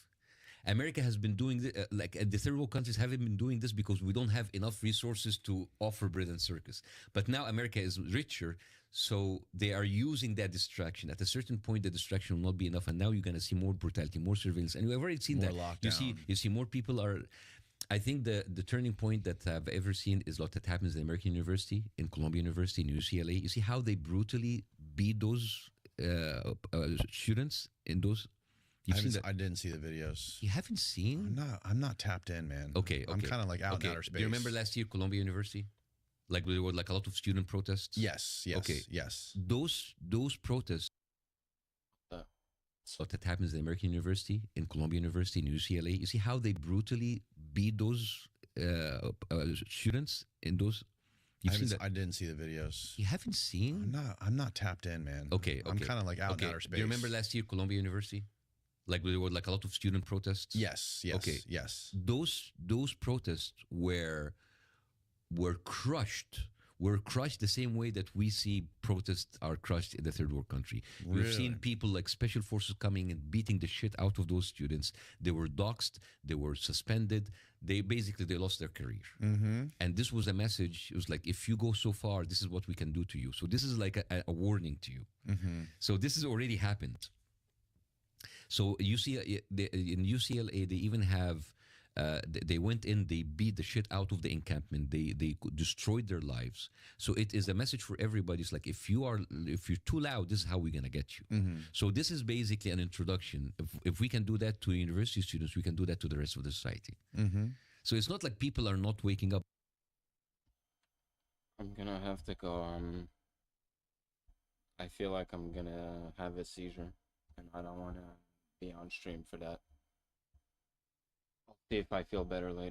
America has been doing this, the third world countries haven't been doing this because we don't have enough resources to offer bread and circus. But now America is richer, so they are using that distraction. At a certain point, the distraction will not be enough, and now you're going to see more brutality, more surveillance, and we've already seen More that. lockdown. You see more people are. I think the turning point that I've ever seen is what that happens in American University, in Columbia University, in UCLA. You see how they brutally beat those students in those. I didn't see the videos. You haven't seen? I'm not tapped in, man. Okay. I'm kind of like out in outer space. Do you remember last year Columbia University? Like there were like a lot of student protests. Yes. Okay. Yes. Those protests. What that happens in American University, in Columbia University, in UCLA. You see how they brutally beat those students in those. I didn't see the videos. You haven't seen? I'm not tapped in, man. Okay. I'm kind of like out in outer space. Do you remember last year Columbia University? Like there were like a lot of student protests. Yes. Okay. Yes. Those protests were crushed. Were crushed the same way that we see protests are crushed in the third world country. Really? We've seen people like special forces coming and beating the shit out of those students. They were doxxed. They were suspended. They lost their career. Mm-hmm. And this was a message. It was like, if you go so far, this is what we can do to you. So this is like a warning to you. Mm-hmm. So this has already happened. So in UCLA, they even have, they went in, they beat the shit out of the encampment. They destroyed their lives. So it is a message for everybody. It's like, if you're too loud, this is how we're going to get you. Mm-hmm. So this is basically an introduction. If we can do that to university students, we can do that to the rest of the society. Mm-hmm. So it's not like people are not waking up. I'm gonna have to go. I feel like I'm gonna have a seizure, and I don't want to be on stream for that. I'll see if I feel better later.